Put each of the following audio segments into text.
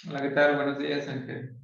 Hola, ¿qué tal? Buenos días, Ángel.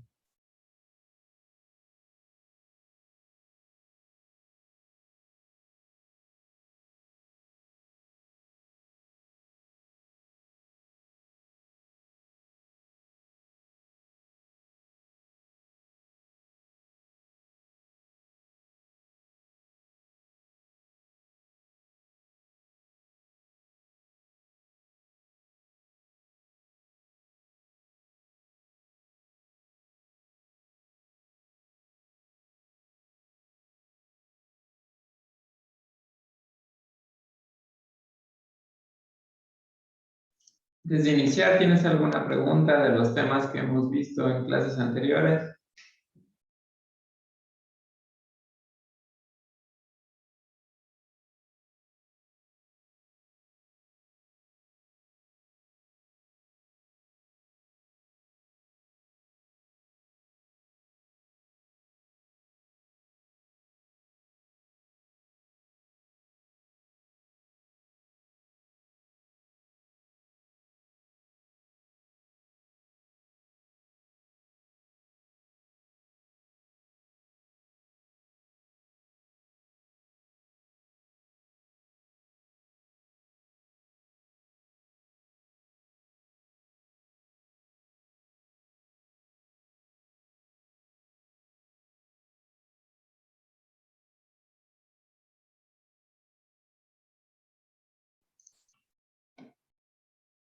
Desde iniciar, ¿tienes alguna pregunta de los temas que hemos visto en clases anteriores?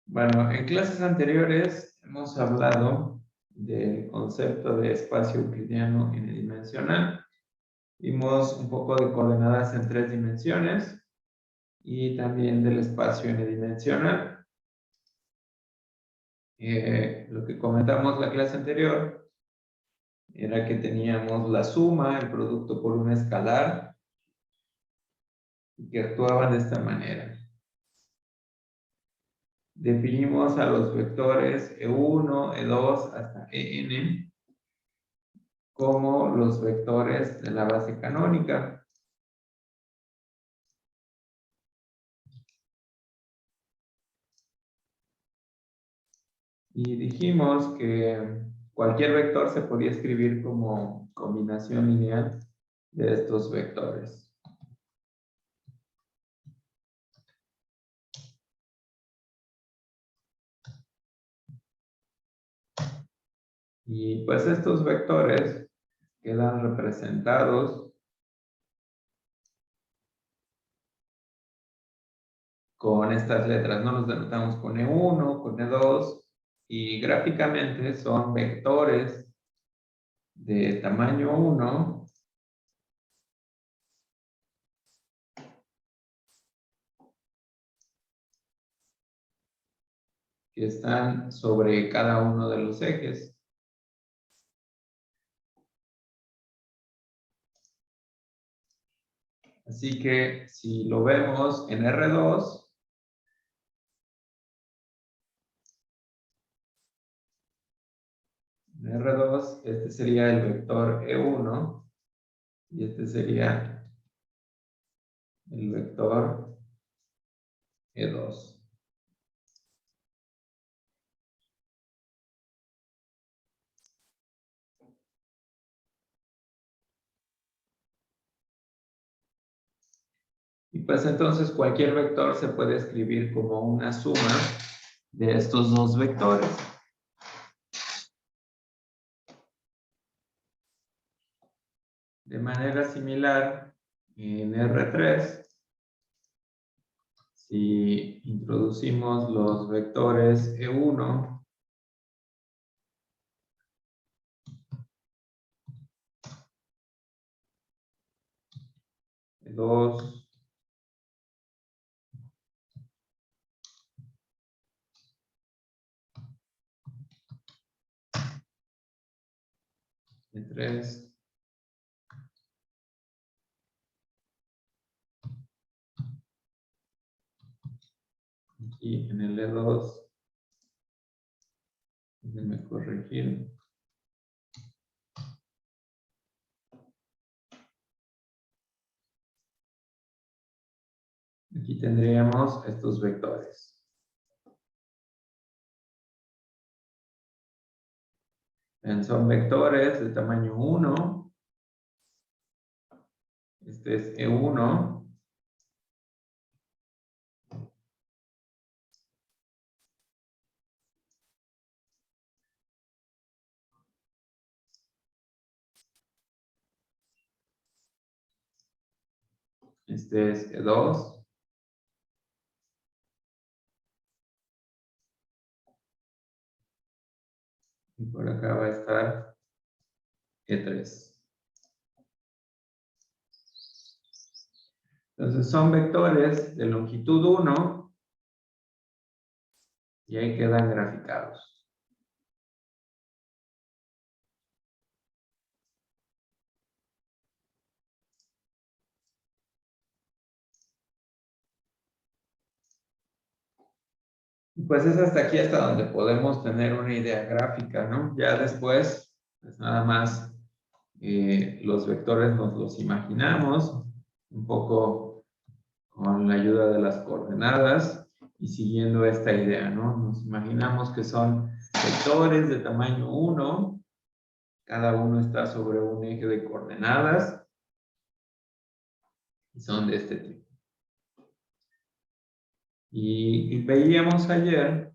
Bueno, en clases anteriores hemos hablado del concepto de espacio euclidiano unidimensional. Vimos un poco de coordenadas en 3 dimensiones y también del espacio unidimensional. Lo que comentamos la clase anterior era que teníamos la suma, el producto por un escalar, y que actuaban de esta manera. Definimos a los vectores E1, E2 hasta En como los vectores de la base canónica. Y dijimos que cualquier vector se podía escribir como combinación lineal de estos vectores. Y pues estos vectores quedan representados con estas letras, no los denotamos con E1, con E2, y gráficamente son vectores de tamaño 1 que están sobre cada uno de los ejes. Así que si lo vemos en R2, este sería el vector E1 y este sería el vector E2. Y pues entonces cualquier vector se puede escribir como una suma de estos dos vectores. De manera similar, en R3, si introducimos los vectores E1, E2, E3, y en el E2, déjenme corregir. Aquí tendríamos estos vectores. Son vectores de tamaño 1. Este es E1. Este es E2. Y por acá va a estar E3. Entonces son vectores de longitud 1 y ahí quedan graficados. Pues es hasta aquí, hasta donde podemos tener una idea gráfica, ¿no? Ya después, pues nada más los vectores nos los imaginamos, un poco con la ayuda de las coordenadas y siguiendo esta idea, ¿no? Nos imaginamos que son vectores de tamaño 1, cada uno está sobre un eje de coordenadas y son de este tipo. Y veíamos ayer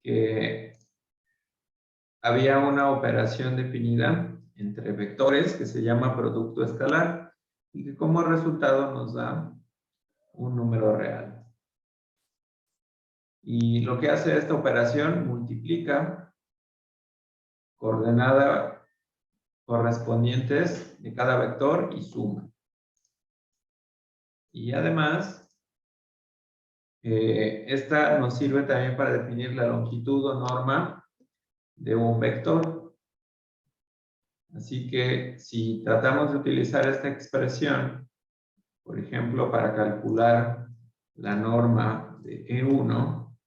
que había una operación definida entre vectores que se llama producto escalar y que como resultado nos da un número real. Y lo que hace esta operación, multiplica coordenada correspondientes de cada vector y suma. Y además, esta nos sirve también para definir la longitud o norma de un vector. Así que si tratamos de utilizar esta expresión, por ejemplo, para calcular la norma de E1,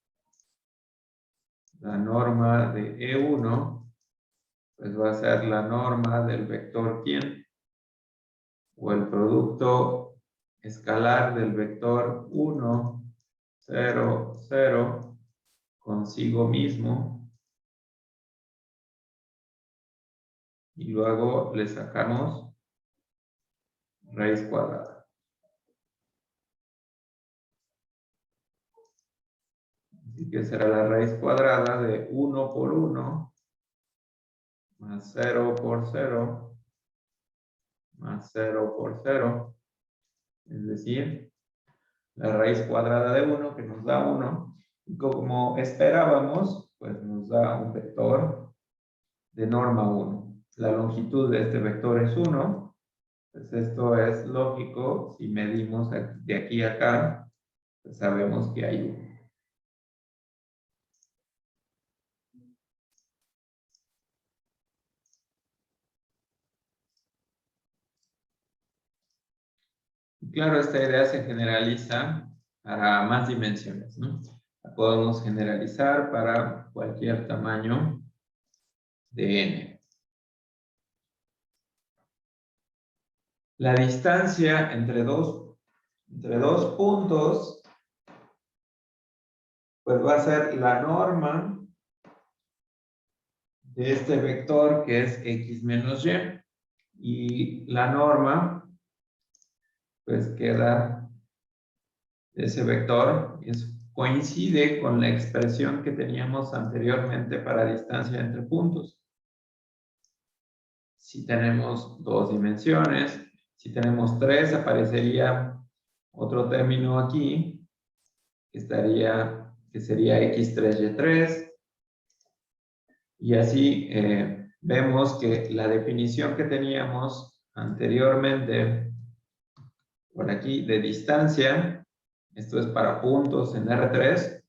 la norma de E1, pues va a ser la norma del vector quién, o el producto escalar del vector 1, 0, 0, consigo mismo, y luego le sacamos raíz cuadrada. Así que será la raíz cuadrada de 1 por 1 más 0 por 0 más 0 por 0, es decir, la raíz cuadrada de 1 que nos da 1, y como esperábamos, pues nos da un vector de norma 1. La longitud de este vector es 1, pues esto es lógico, si medimos de aquí a acá, pues sabemos que hay 1. Claro, esta idea se generaliza para más dimensiones, ¿no? La podemos generalizar para cualquier tamaño de n. La distancia entre dos puntos, pues va a ser la norma de este vector que es x menos y. Y la norma, pues queda ese vector, coincide con la expresión que teníamos anteriormente para distancia entre puntos. Si tenemos dos dimensiones, si tenemos tres, aparecería otro término aquí, que sería x3y3. Y así vemos que la definición que teníamos anteriormente, por aquí, de distancia, esto es para puntos en R3,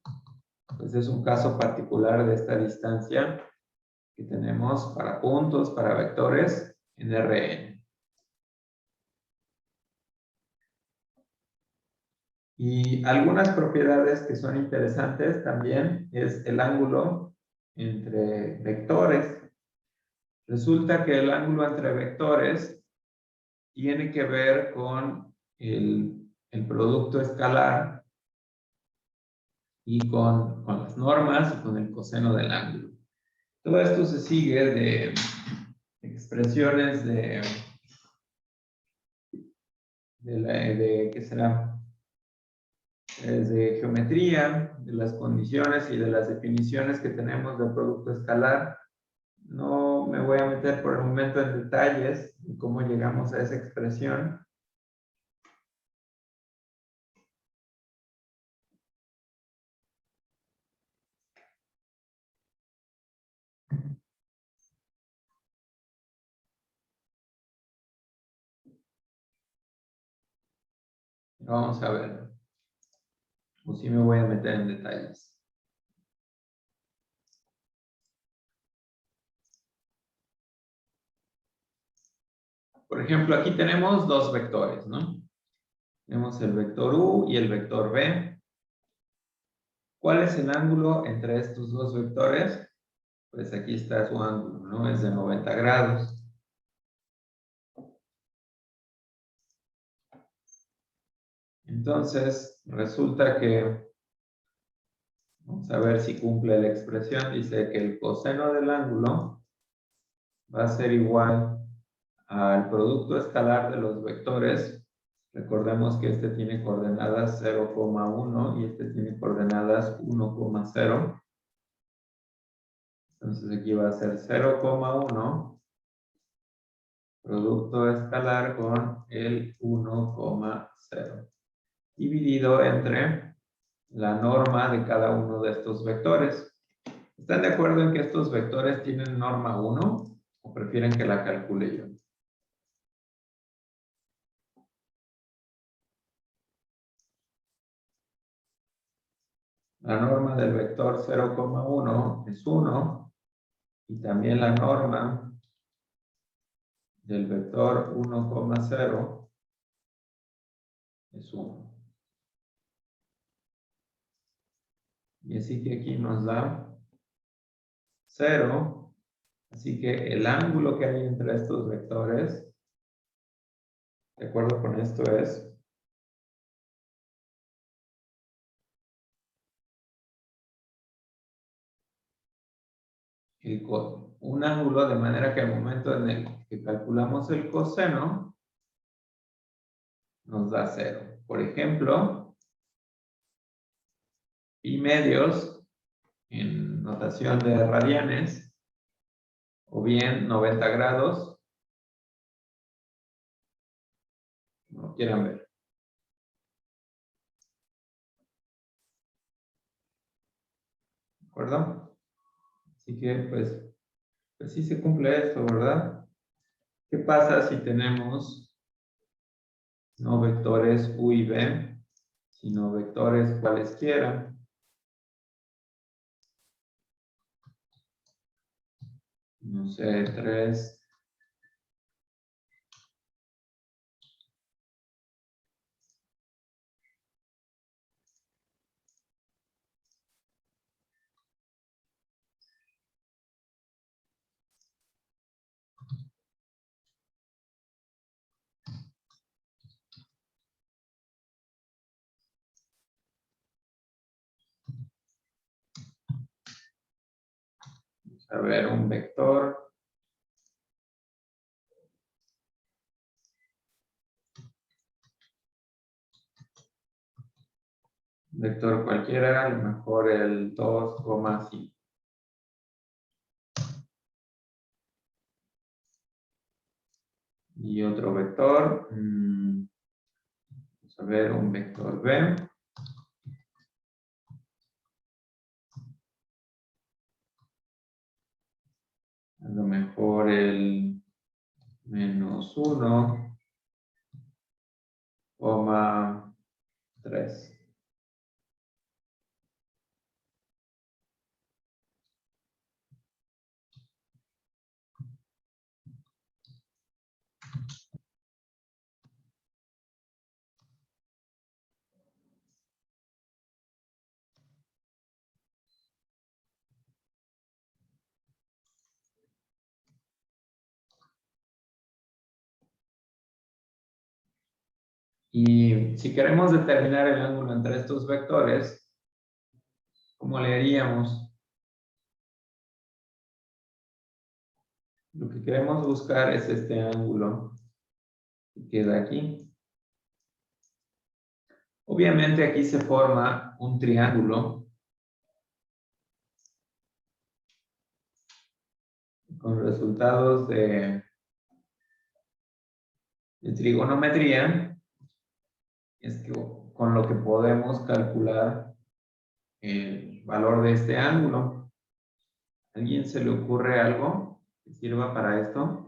pues es un caso particular de esta distancia que tenemos para puntos, para vectores en Rn. Y algunas propiedades que son interesantes también es el ángulo entre vectores. Resulta que el ángulo entre vectores tiene que ver con el producto escalar y con las normas y con el coseno del ángulo. Todo esto se sigue de expresiones ¿qué será? De geometría, de las condiciones y de las definiciones que tenemos del producto escalar. No me voy a meter por el momento en detalles de cómo llegamos a esa expresión. Vamos a ver. O sí me voy a meter en detalles. Por ejemplo, aquí tenemos dos vectores, ¿no? Tenemos el vector U y el vector V. ¿Cuál es el ángulo entre estos dos vectores? Pues aquí está su ángulo, ¿no? Es de 90 grados. Entonces, resulta que, vamos a ver si cumple la expresión, dice que el coseno del ángulo va a ser igual al producto escalar de los vectores. Recordemos que este tiene coordenadas 0,1 y este tiene coordenadas 1,0. Entonces aquí va a ser 0,1 producto escalar con el 1,0 dividido entre la norma de cada uno de estos vectores. ¿Están de acuerdo en que estos vectores tienen norma 1 o prefieren que la calcule yo? La norma del vector 0,1 es 1 y también la norma del vector 1,0 es 1. Y así que aquí nos da 0. Así que el ángulo que hay entre estos vectores, de acuerdo con esto, es un ángulo, de manera que al momento en el que calculamos el coseno, nos da 0. Por ejemplo, pi medios, en notación de radianes, o bien 90 grados, como quieran ver. ¿De acuerdo? Así que, pues sí se cumple esto, ¿verdad? ¿Qué pasa si tenemos no vectores u y v, sino vectores cualesquiera? No sé, 3. Vamos a ver un vector. Vector cualquiera, a lo mejor el 2,5. Y otro vector, vamos a ver un vector b. A lo mejor el -1,3. Y si queremos determinar el ángulo entre estos vectores, ¿Cómo le haríamos? Lo que queremos buscar es este ángulo que queda aquí. Obviamente aquí se forma un triángulo con resultados de trigonometría. Es que con lo que podemos calcular el valor de este ángulo. ¿A alguien se le ocurre algo que sirva para esto?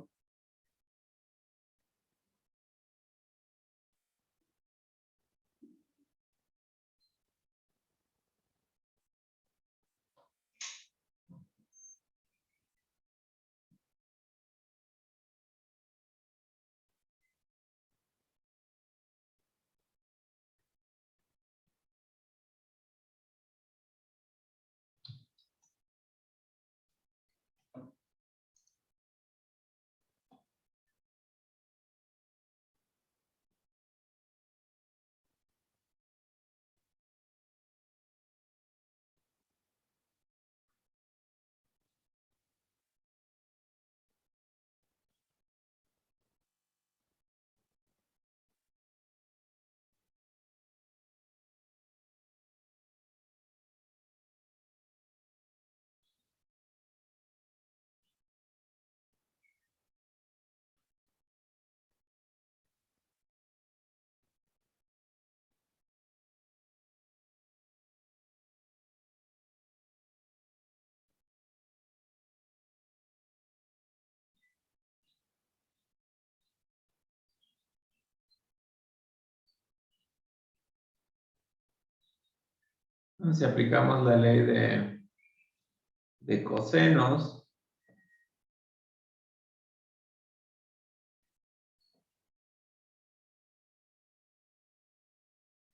Si aplicamos la ley de cosenos,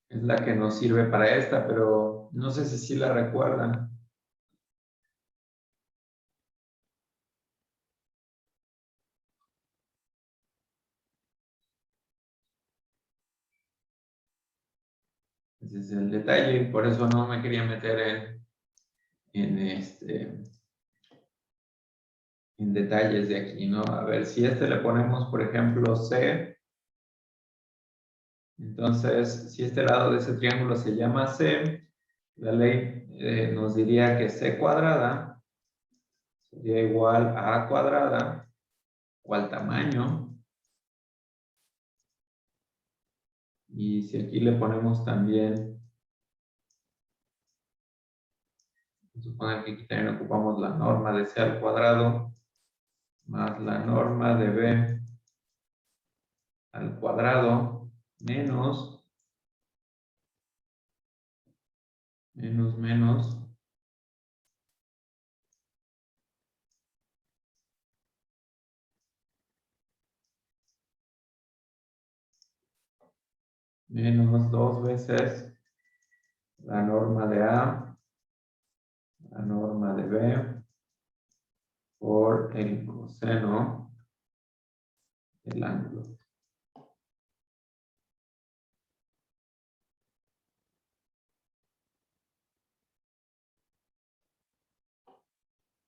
es la que nos sirve para esta, pero no sé si sí la recuerdan. Ese es el detalle, por eso no me quería meter en detalles de aquí, ¿no? A ver, si le ponemos, por ejemplo, C, entonces, si este lado de ese triángulo se llama C, la ley nos diría que C cuadrada sería igual a A cuadrada, o al tamaño. Y si aquí le ponemos también, suponer que aquí también ocupamos la norma de C al cuadrado, más la norma de B al cuadrado, menos, menos, menos 2 veces la norma de A, la norma de B, por el coseno del ángulo.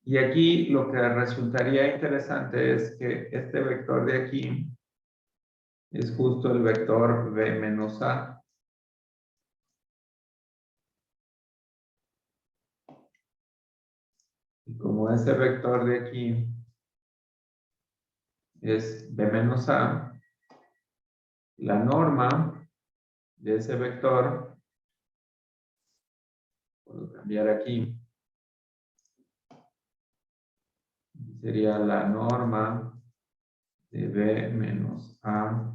Y aquí lo que resultaría interesante es que este vector de aquí es justo el vector B menos A. Y como ese vector de aquí es B menos A, la norma de ese vector, puedo cambiar aquí, sería la norma de B menos A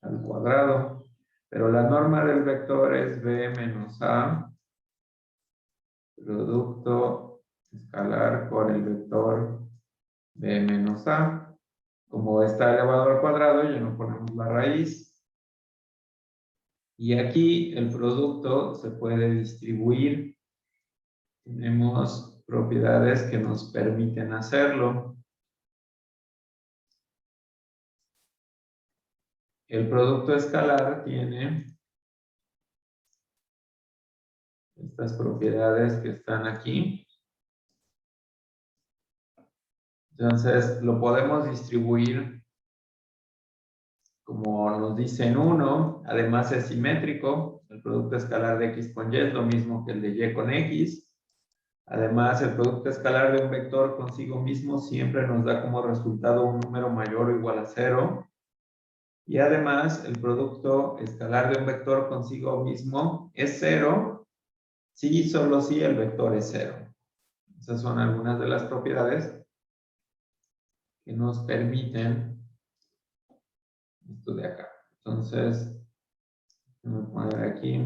al cuadrado. Pero la norma del vector es B menos A, producto escalar por el vector B menos A. Como está elevado al cuadrado, ya no ponemos la raíz. Y aquí el producto se puede distribuir. Tenemos propiedades que nos permiten hacerlo. El producto escalar tiene estas propiedades que están aquí. Entonces, lo podemos distribuir como nos dice en 1. Además, es simétrico. El producto escalar de x con y es lo mismo que el de y con x. Además, el producto escalar de un vector consigo mismo siempre nos da como resultado un número mayor o igual a 0. Y además, el producto escalar de un vector consigo mismo es 0 si y solo si el vector es 0. Esas son algunas de las propiedades que nos permiten esto de acá. Entonces, voy a poner aquí.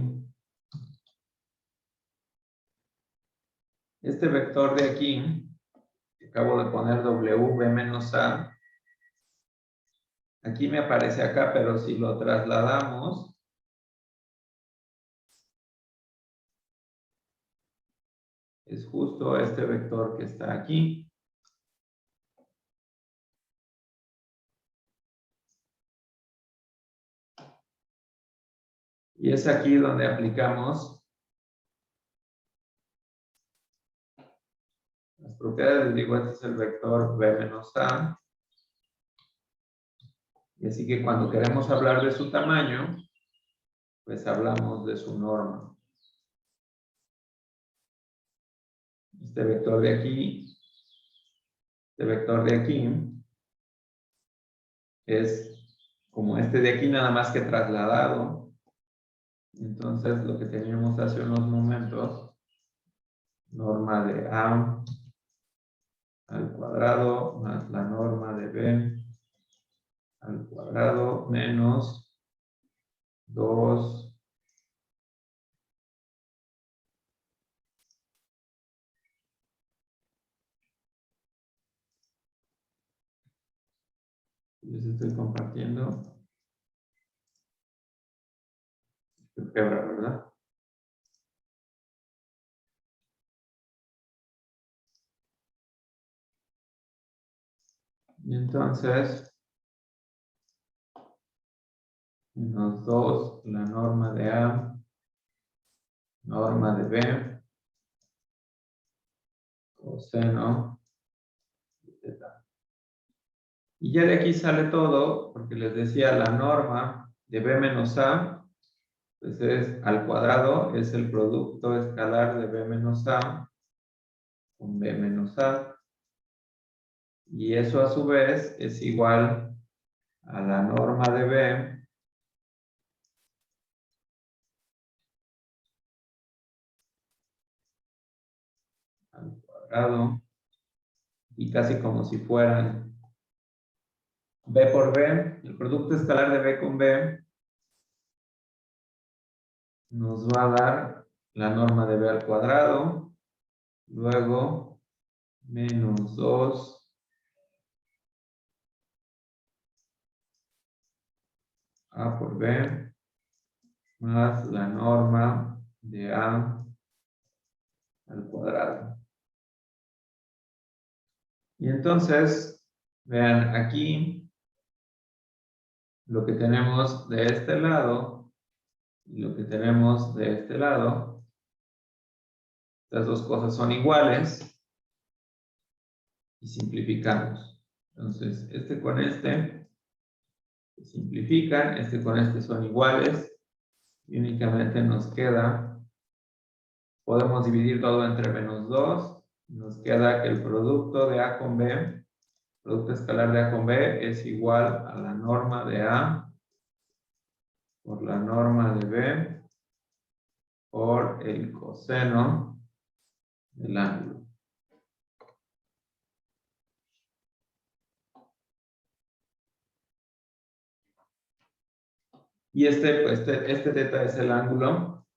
Este vector de aquí, que acabo de poner W menos A, aquí me aparece acá, pero si lo trasladamos, es justo este vector que está aquí. Y es aquí donde aplicamos las propiedades. Digo, este es el vector B menos A. Y así que cuando queremos hablar de su tamaño, pues hablamos de su norma. Este vector de aquí, este vector de aquí, es como este de aquí, nada más que trasladado. Entonces, lo que teníamos hace unos momentos, norma de A al cuadrado más la norma de B al cuadrado menos 2 les estoy compartiendo. Quebra, ¿verdad? Y entonces, menos 2, la norma de A, norma de B, coseno de teta. Y ya de aquí sale todo, porque les decía, la norma de B menos A, pues es al cuadrado, es el producto escalar de B menos A con B menos A. Y eso a su vez es igual a la norma de B al cuadrado, y casi como si fueran B por B, el producto escalar de B con B nos va a dar la norma de B al cuadrado, luego menos 2 A por B más la norma de A al cuadrado. Y entonces, vean aquí lo que tenemos de este lado y lo que tenemos de este lado. Las dos cosas son iguales y simplificamos. Entonces, este con este se simplifican, este con este son iguales y únicamente nos queda, podemos dividir todo entre menos 2, nos queda que el producto de A con B, producto escalar de A con B es igual a la norma de A por la norma de B por el coseno del ángulo. Y pues este teta es el ángulo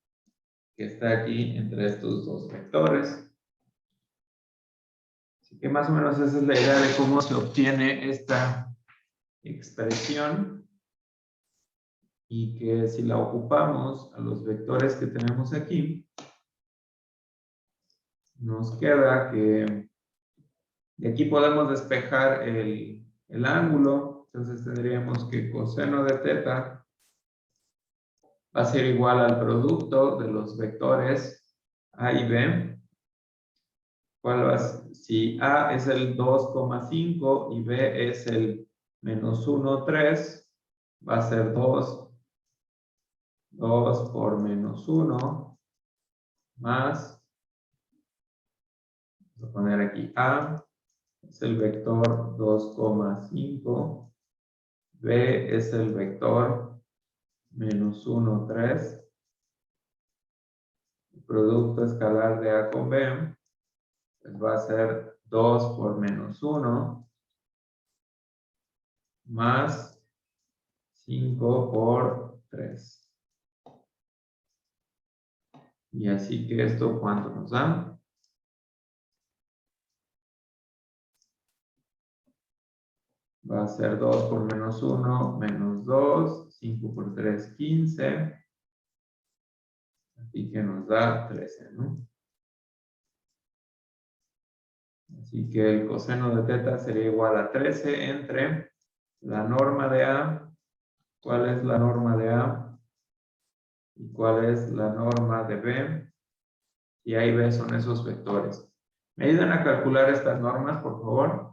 que está aquí entre estos dos vectores. Así que más o menos esa es la idea de cómo se obtiene esta expresión, y que si la ocupamos a los vectores que tenemos aquí, nos queda que de aquí podemos despejar el ángulo. Entonces tendríamos que coseno de teta va a ser igual al producto de los vectores A y B, ¿cuál va a ser? Si A es el 2,5 y B es el menos 1,3, va a ser 2 por menos 1 más, vamos a poner aquí A, es el vector 2,5, B es el vector menos 1,3, el producto escalar de A con B, pues va a ser 2 por menos 1 más 5 por 3. Y así que esto, ¿cuánto nos da? Va a ser 2 por menos 1, menos 2, 5 por 3, 15. Así que nos da 13, ¿no? Así que el coseno de teta sería igual a 13 entre la norma de A. ¿Cuál es la norma de A? ¿Y cuál es la norma de B? Y A y B son esos vectores. ¿Me ayudan a calcular estas normas, por favor?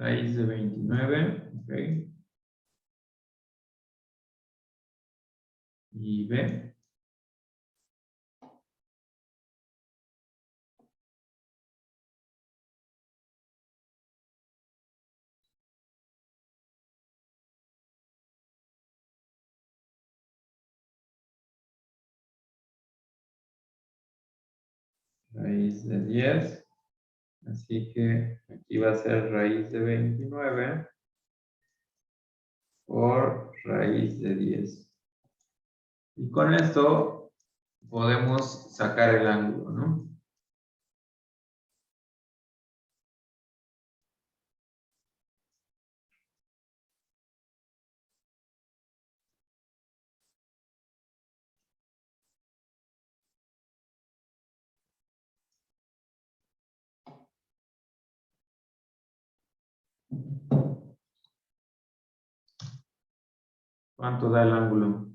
Raíz de 29, ok. Y B. Raíz de 10. Así que aquí va a ser raíz de 29 por raíz de 10. Y con esto podemos sacar el ángulo, ¿no? ¿Cuánto da el ángulo?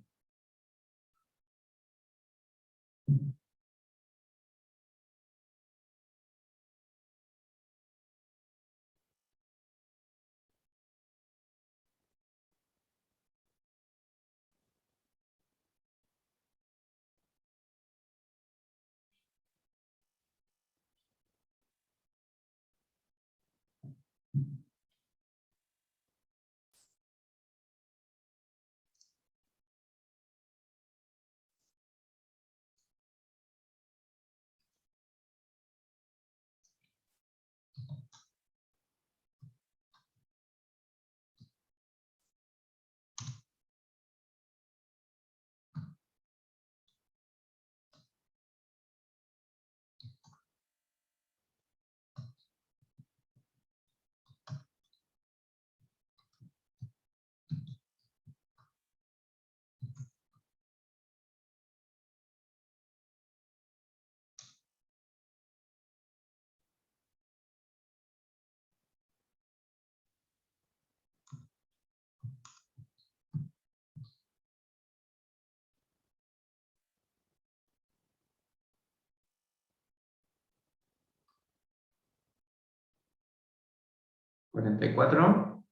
44.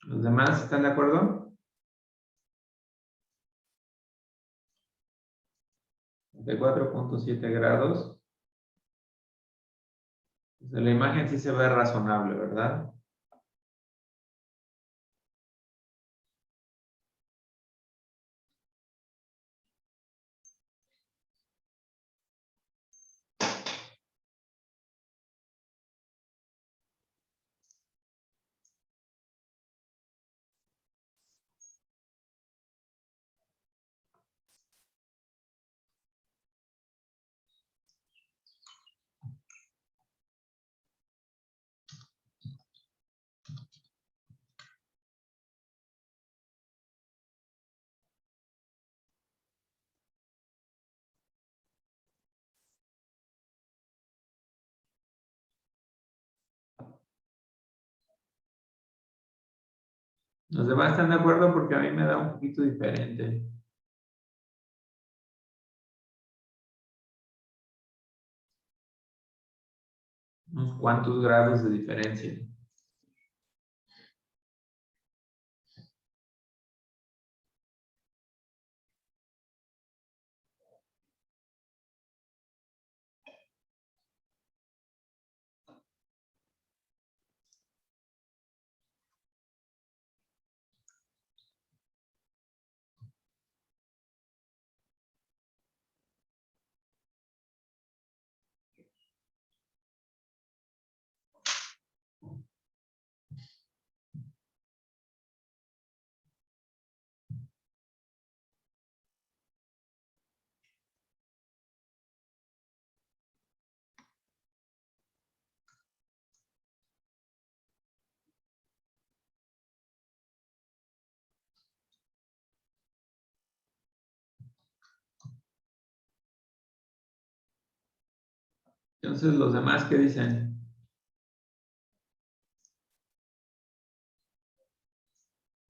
¿Los demás están de acuerdo? 44.7 grados. Desde la imagen sí se ve razonable, ¿verdad? Los demás están de acuerdo porque a mí me da un poquito diferente. Unos cuantos grados de diferencia. Entonces, ¿los demás qué dicen?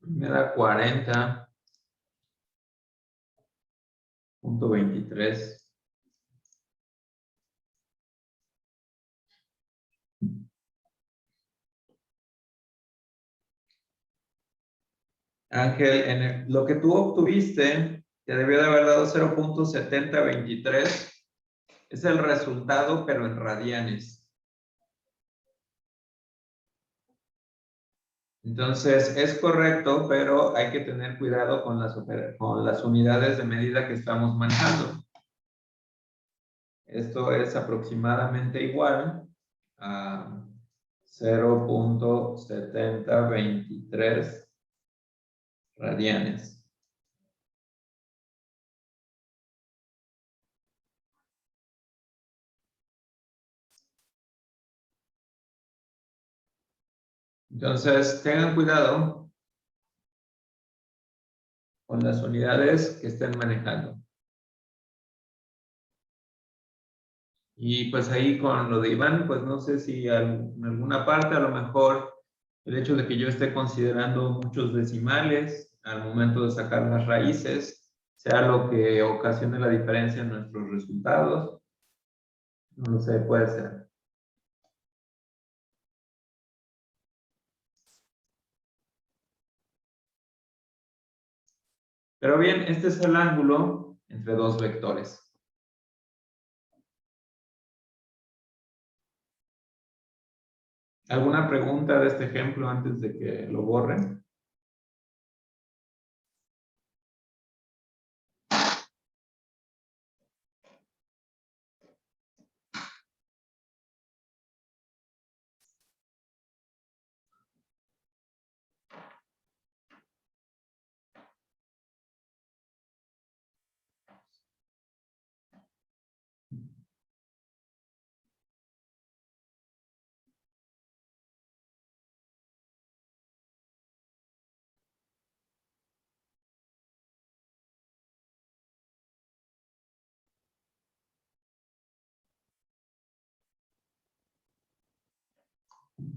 Me da 40.23. Ángel, lo que tú obtuviste, te debió de haber dado 0.7023. Es el resultado, pero en radianes. Entonces, es correcto, pero hay que tener cuidado con las unidades de medida que estamos manejando. Esto es aproximadamente igual a 0.7023 radianes. Entonces, tengan cuidado con las unidades que estén manejando. Y pues ahí con lo de Iván, pues no sé si en alguna parte a lo mejor el hecho de que yo esté considerando muchos decimales al momento de sacar las raíces sea lo que ocasione la diferencia en nuestros resultados. No lo sé, puede ser. Pero bien, este es el ángulo entre dos vectores. ¿Alguna pregunta de este ejemplo antes de que lo borren?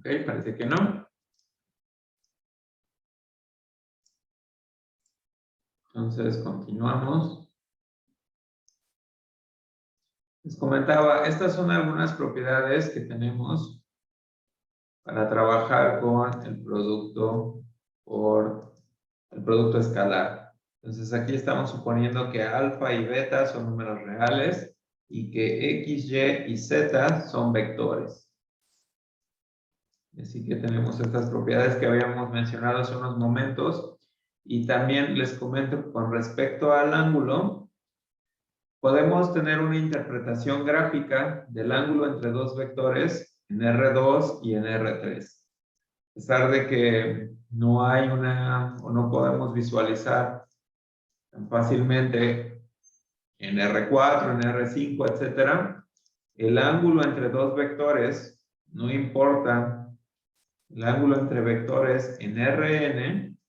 Ok, parece que no. Entonces, continuamos. Les comentaba, estas son algunas propiedades que tenemos para trabajar con el producto escalar. Entonces aquí estamos suponiendo que alfa y beta son números reales y que x, y y z son vectores. Así que tenemos estas propiedades que habíamos mencionado hace unos momentos. Y también les comento con respecto al ángulo, podemos tener una interpretación gráfica del ángulo entre dos vectores en R2 y en R3. A pesar de que no hay o no podemos visualizar tan fácilmente en R4, en R5, etcétera, el ángulo entre dos vectores, no importa, el ángulo entre vectores en Rn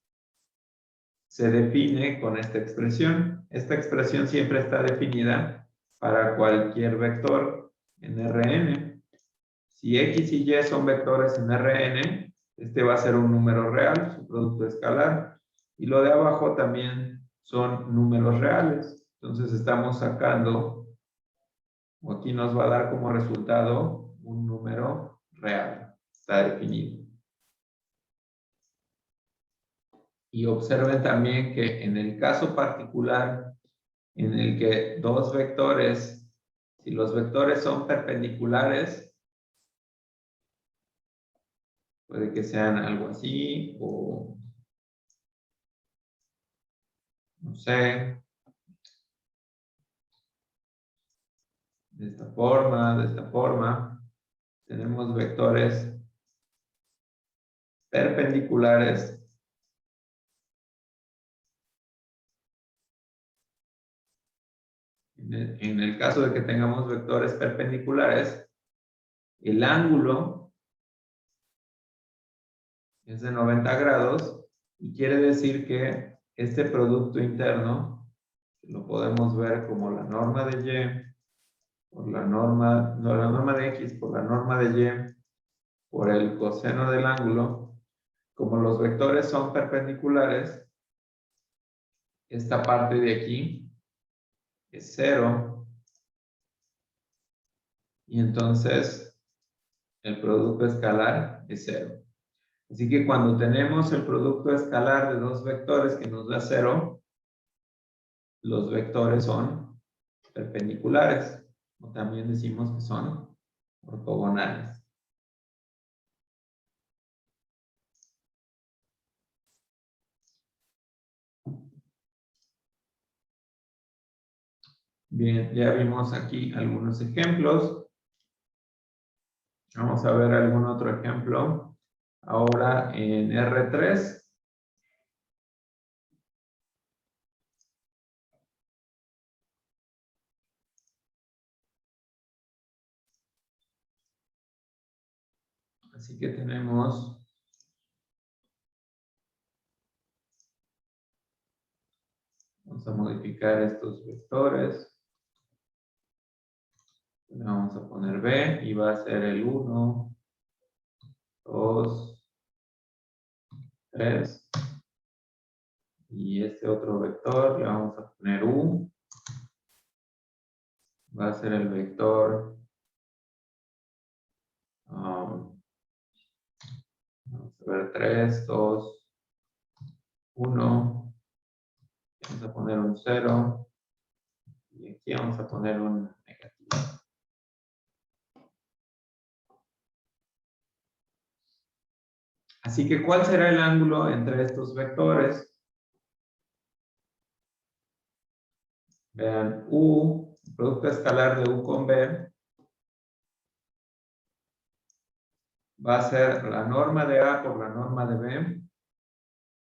se define con esta expresión. Esta expresión siempre está definida para cualquier vector en Rn. Si x y y son vectores en Rn, este va a ser un número real, su producto escalar. Y lo de abajo también son números reales. Entonces estamos sacando, o aquí nos va a dar como resultado un número real. Está definido. Y observen también que en el caso particular en el que dos vectores, si los vectores son perpendiculares, puede que sean algo así o no sé, de esta forma, tenemos vectores perpendiculares. En el caso de que tengamos vectores perpendiculares, el ángulo es de 90 grados y quiere decir que este producto interno lo podemos ver como la norma de y por la norma, no la norma de x por la norma de y por el coseno del ángulo. Como los vectores son perpendiculares, esta parte de aquí es 0 y entonces el producto escalar es 0. Así que cuando tenemos el producto escalar de dos vectores que nos da 0, los vectores son perpendiculares, o también decimos que son ortogonales. Bien, ya vimos aquí algunos ejemplos. Vamos a ver algún otro ejemplo. Ahora en R3. Así que tenemos vamos a modificar estos vectores. Le vamos a poner B y va a ser el 1, 2, 3. Y este otro vector le vamos a poner U. Va a ser el vector. Vamos a ver 3, 2, 1. Vamos a poner un 0. Y aquí vamos a poner un negativo. Así que, ¿cuál será el ángulo entre estos vectores? Vean, U, el producto escalar de U con B, va a ser la norma de A por la norma de B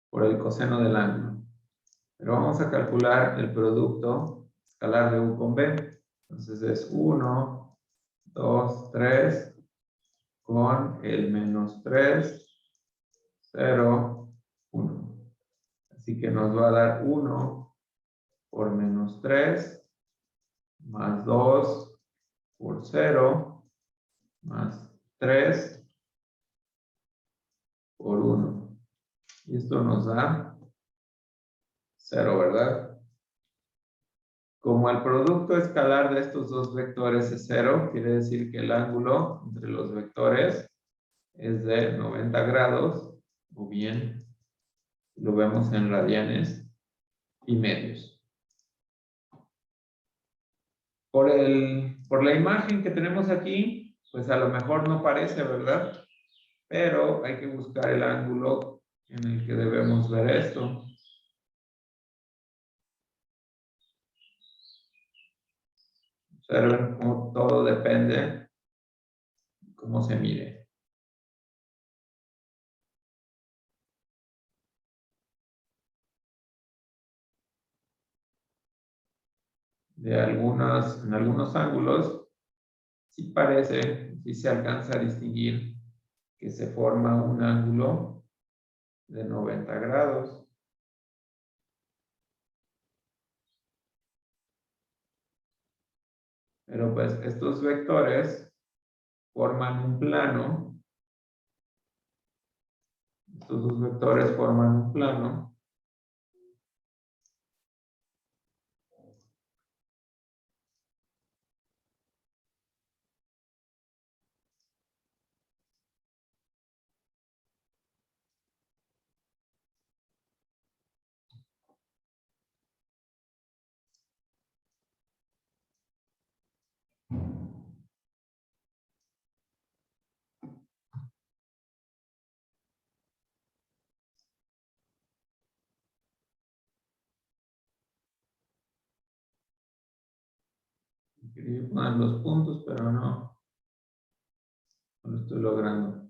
por el coseno del ángulo. Pero vamos a calcular el producto escalar de U con B. Entonces es 1, 2, 3 con el menos 3, 0, 1. Así que nos va a dar 1 por menos 3 más 2 por 0 más 3 por 1. Y esto nos da 0, ¿verdad? Como el producto escalar de estos dos vectores es 0, quiere decir que el ángulo entre los vectores es de 90 grados, o bien lo vemos en radianes y medios. Por la imagen que tenemos aquí, pues a lo mejor no parece, ¿verdad? Pero hay que buscar el ángulo en el que debemos ver esto. Observen cómo todo depende de cómo se mide. En algunos ángulos, sí parece, sí se alcanza a distinguir que se forma un ángulo de 90 grados. Pero pues estos vectores forman un plano. Estos dos vectores forman un plano. Quería poner los puntos, pero no lo estoy logrando.